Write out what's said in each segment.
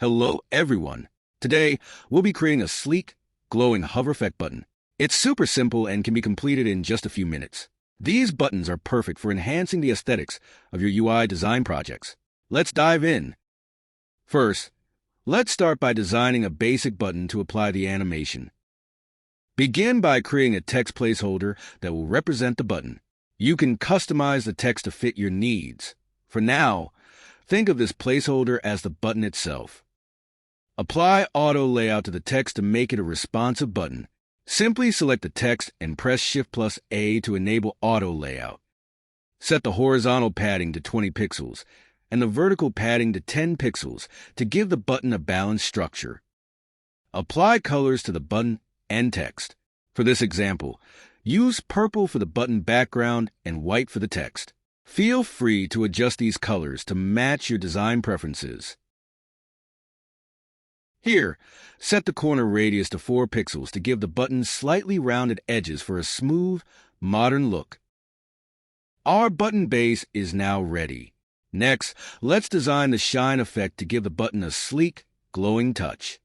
Hello everyone! Today, we'll be creating a sleek, glowing hover effect button. It's super simple and can be completed in just a few minutes. These buttons are perfect for enhancing the aesthetics of your UI design projects. Let's dive in. First, let's start by designing a basic button to apply the animation. Begin by creating a text placeholder that will represent the button. You can customize the text to fit your needs. For now, think of this placeholder as the button itself. Apply auto layout to the text to make it a responsive button. Simply select the text and press Shift+A to enable auto layout. Set the horizontal padding to 20 pixels and the vertical padding to 10 pixels to give the button a balanced structure. Apply colors to the button and text. For this example, use purple for the button background and white for the text. Feel free to adjust these colors to match your design preferences. Here, set the corner radius to 4 pixels to give the button slightly rounded edges for a smooth, modern look. Our button base is now ready. Next, let's design the shine effect to give the button a sleek, glowing touch.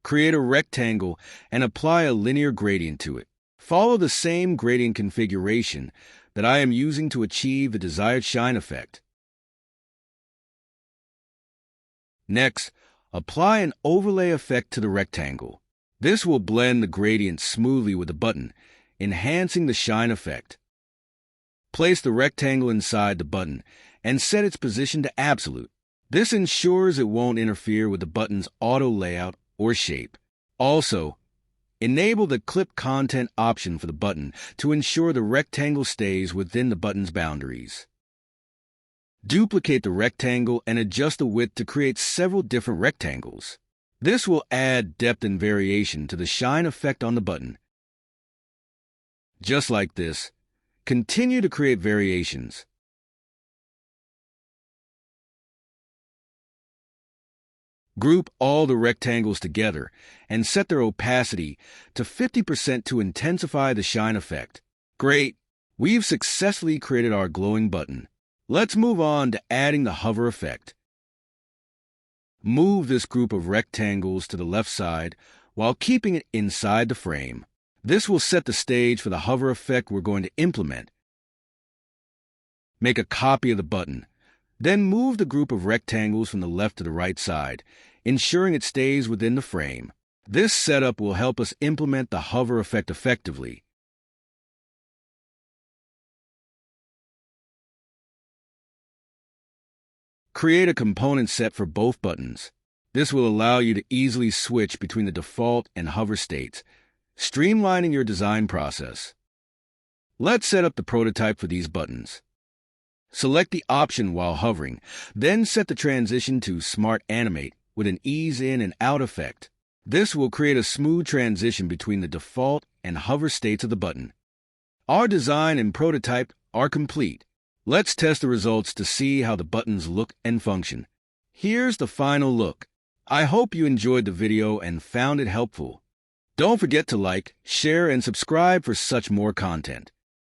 Create a rectangle and apply a linear gradient to it. Follow the same gradient configuration that I am using to achieve the desired shine effect. Next, apply an overlay effect to the rectangle. This will blend the gradient smoothly with the button, enhancing the shine effect. Place the rectangle inside the button and set its position to absolute. This ensures it won't interfere with the button's auto layout or shape. Also, enable the clip content option for the button to ensure the rectangle stays within the button's boundaries. Duplicate the rectangle and adjust the width to create several different rectangles. This will add depth and variation to the shine effect on the button. Just like this, continue to create variations. Group all the rectangles together and set their opacity to 50% to intensify the shine effect. Great! We've successfully created our glowing button. Let's move on to adding the hover effect. Move this group of rectangles to the left side while keeping it inside the frame. This will set the stage for the hover effect we're going to implement. Make a copy of the button. Then move the group of rectangles from the left to the right side, ensuring it stays within the frame. This setup will help us implement the hover effect effectively. Create a component set for both buttons. This will allow you to easily switch between the default and hover states, streamlining your design process. Let's set up the prototype for these buttons. Select the option while hovering, then set the transition to Smart Animate with an ease in and out effect. This will create a smooth transition between the default and hover states of the button. Our design and prototype are complete. Let's test the results to see how the buttons look and function. Here's the final look. I hope you enjoyed the video and found it helpful. Don't forget to like, share, and subscribe for such more content.